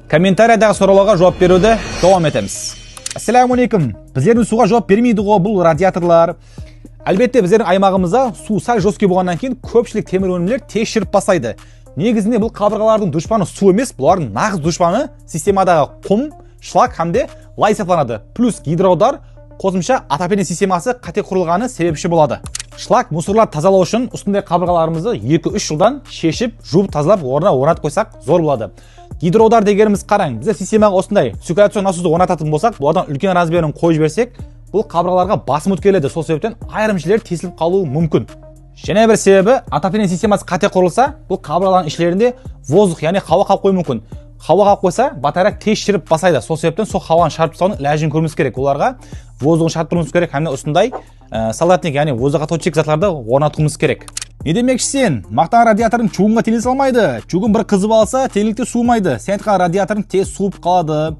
Комментариядағы сұрауларға жауап беруді давам етеміз. Ассаламу алейкум. Біздердің суға жауап бермейді ғой бұл радиаторлар. Әлбетте біздердің аймағымызда су сәл жесткей болғаннан кейін көпшілік темір өнімдер тез шіріп бастайды. Негізінде бұл қабырғалардың дұшпаны су емес, бұлардың нағыз дұшпаны системадағы құм, шлак һәмде лай сапаланады. Плюс гидроудар қосымша отопление системасы қате құрылғаны себепші болады. Шлак мусорлар тазалау үшін үстінде қабырғаларымызды 2-3 жылдан шешіп, жуып тазалап, орнына орнатып қойсақ зор болады. Гидроудар дегеніміз қараң, бізде системаға осындай циркуляцион насосты орнататын болсақ, бұлардан үлкен размерін қойып жіберсек, бұл қабырғаларға басым өткеледі. Сол себептен айрым жерлер тесіліп қалуы мүмкін. Және бір себебі, отопление системасы қате құрылса, бұл қабырғалардың іштерінде воздух, яғни хауа қалып қою мүмкін. Хауа қалып қойса, батарея тез шіріп бастайды. Сол себептен сол хауаны шарпып тастаудың ләжін көрмеміз керек. Оларға воздухын шарттыруымыз керек, һәм осындай солдатник, яғни воздухоточек затларды орнатуымыз керек. Не демекші сен? Мақтан радиаторың чугунға теле салмайды. Чугун бір қызып алса, телікте суымайды. Сен айтқан радиаторың тез суып қалады.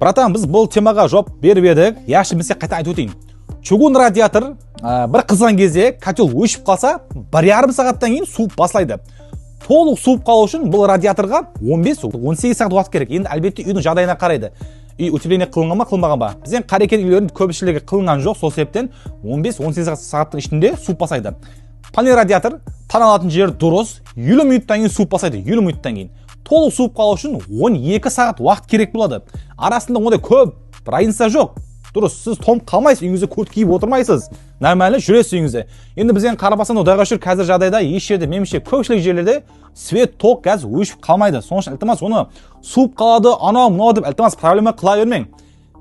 Братан, біз бұл темаға жауап беріп едік. Яші біз қайта айтып өтейін. Чугун радиатор бір қызған кезде котел өшіп қалса, 1,5 сағаттан кейін суып басылайды. Толық суып қалу үшін бұл радиаторға 15-18 сағат уақыт керек. Енді әлбетте үйдің жағдайына қарайды. Үй утепление қылынған ба, қылынбаған ба? Бізден қарекен үйлердің көпшілігі қылынған жоқ, сол себептен 15-18 сағаттың ішінде суып басайды. Панель радиатор таналатын жер дұрыс, 50 минуттан кейін суып басайды, 50 минуттан кейін. Толық суып қалу үшін 12 сағат уақыт керек болады. Арасында ондай көп разница жоқ. Дұрыс, сіз тоңып қалмайсыз, үйіңізде курт киіп отырмайсыз. Нормально жүресіз үйіңізде. Енді бізден қарапастан Құдайға шүкір қазір жағдайда еш жерде, меніңше көпшілік жерлерде свет, тоқ, газ өшіп қалмайды. Соның үшін iltimos оны суып қалады, анау мынау деп iltimos проблема қыла бермең.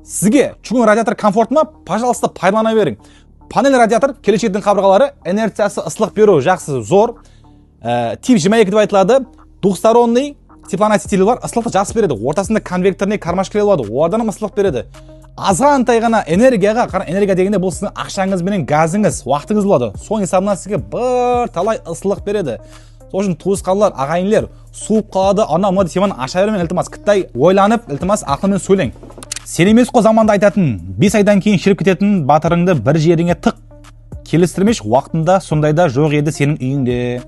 Сізге чугун радиатор комфортты ма? Пожалуйста, пайдалана берің. Панель радиатор келешектің қабырғалары энергиясы ыстық беру жақсы зор. Тип 22 деп айтылады. Двухсторонний теплоносителі бар, ыстықты жақсы береді. Ортасында конвекторный кармашкалар болады. Олардан ыстық береді. Азғантай ғана энергияға, энергия дегенде бұл сіздің ақшаңыз менен газыңыз, уақытыңыз болады. Соның есабынан сізге бір талай ыстылық береді. Сол үшін туысқандар, ағайындар суып қалады, анау теманы аша бермең, iltimos кіттай ойланып, iltimos ақылмен сөйлең. Сен емес қой заманда айтатын, 5 айдан кейін шіріп кететін батырыңды бір жеріңе тық. Келістірмеш уақытында сондайда жоқ еді сенің үйіңде.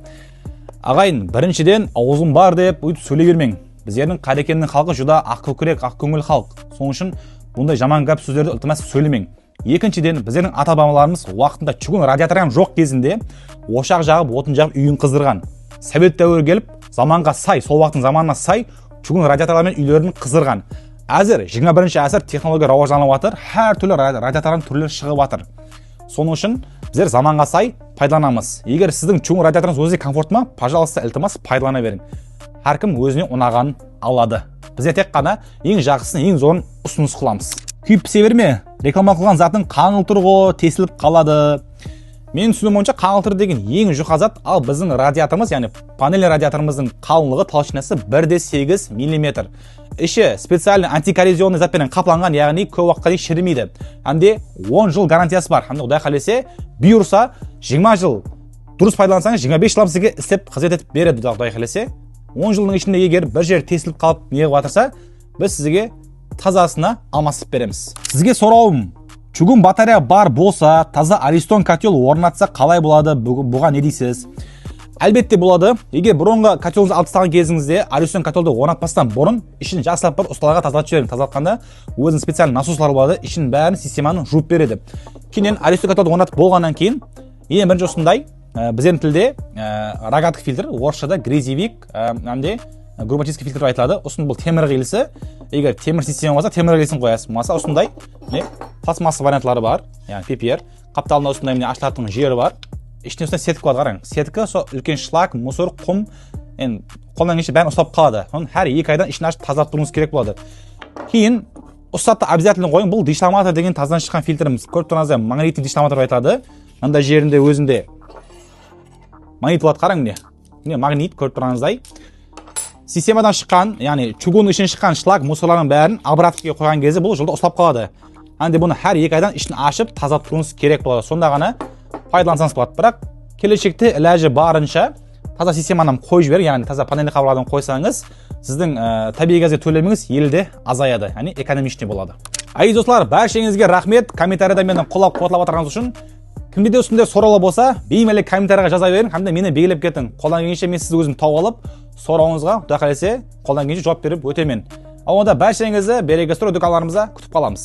Ағайын, біріншіден аузың бар деп өйтіп сөйлей бермең. Біздердің Қарекеннің халқы жүда ақкөкірек, ақкөңіл халық. Соның үшін бұндай жаман гәп сөздерді iltimos сөйлемең. Екіншіден, біздердің ата-бабаларымыз уақытында чугун радиаторы жоқ кезінде ошақ жағып, отын жағып үйін қыздырған. Совет дәуірі келіп, заманға сай, сол уақыттың заманына сай чугун радиаторлармен үйлерін қыздырған. Әзір 21-ші ғасыр технология рауажданып жатыр, әр түрлі радиаторлардың түрлері шығып жатыр. Соның үшін біздер заманға сай пайдаланамыз. Егер сіздің чугун радиаторыңыз өзіңізге комфорт ма, пожалуйста, iltimos пайдалана берің. Әркім өзіне ұнағанын алады. Бізде тек қана ең жақсысын, ең зорын ұсыныс қыламыз. Күйіп пісе берме, реклама қылған затын қаңылтыр ғой, тесіліп қалады. Мен түсінуім бойынша қаңылтыр деген ең жұқа зат, ал біздің радиаторымыз, яғни панель радиаторымыздың қалыңлығы толщинасы 1,8 мм. Іші специальный антикоррозионный затпен қапланған, яғни көп уақытқа дейін шірімейді. Әнде 10 жыл гарантиясы бар. Әнде Құдай қаласа, бұйырса 20 жыл дұрыс пайдалансаңыз 25 жыл сізге істеп қызмет етіп береді. Құдай қаласа 10 жылдың ішінде егер бір жер тесіліп қалып неғып жатырса, біз сізге тазасына алмастырып береміз. Сізге сұрауым, чугун батарея бар болса, таза Ariston котел орнатса қалай болады? Бұған не дейсіз? Әлбетте болады. Егер бұрынғы котеліңізді алып тастаған кезіңізде Ariston котелді орнатпастан бұрын ішін жақсылап бір ұсталарға тазалатып жіберіңіз. Тазалатқанда өзінің специальный насостар болады, ішін бәрін системаны жуып береді. Кейіннен Ariston котелді орнатып болғаннан кейін ең бірінші осындай біздің тілде рогатка фильтр, орысшада грязевик, әнде грубочистка фильтр деп айтылады. Осының бұл темір қиылысы. Егер темір система болса, темір қиылысын қоясыз. Болмаса осындай пластмасса варианттары бар, яғни PPR. Қапталында осындай ашылатын жері бар. Ішіне осындай сетка болады, қараң. Сетка сол үлкен шлак, мусор, құм, қолдан келгенше бәрін ұстап қалады. Соны әр 2 айдан ішін ашып тазалап тұруыңыз керек болады. Кейін ұстапты обязательно қойың. Бұл дешламатор деген тазадан шыққан фильтріміз. Көріп тұрғаныңыздай магнитный дешламатор деп айтылады. Мынандай жерінде өзінде магнит болады, қараң міне. Міне магнит көріп тұрғаныңыздай. Системадан шыққан, яғни чугун ішінен шыққан шлак мусорлардың бәрін обраткаға қойған кезде бұл жолда ұстап қалады. Әнде бұны әр 2 айдан ішін ашып тазалап тұруыңыз керек болады. Сонда ғана пайдалансаңыз болады. Бірақ келешекте іләжі барынша таза системаны қойып жіберіп, яғни таза панельді қабырғадан қойсаңыз, сіздің табиғи газға төлеміңіз елде азаяды, яғни экономичный болады. Айыз достар, бәршеңізге рахмет. Комментарияда мені қолап қуатлап отырғаныңыз үшін. Кімде де үстінде сұраулар болса, беймәлі комментарияға жаза берің, һәм де мені белгілеп кетің. Қолдан келгенше мен сізді өзім тауып алып, сұрауыңызға Құдай қаласа қолдан келгенше жауап беріп өтемін. Онда баршаңызды берекесіз дүкаларымызда күтіп қаламыз.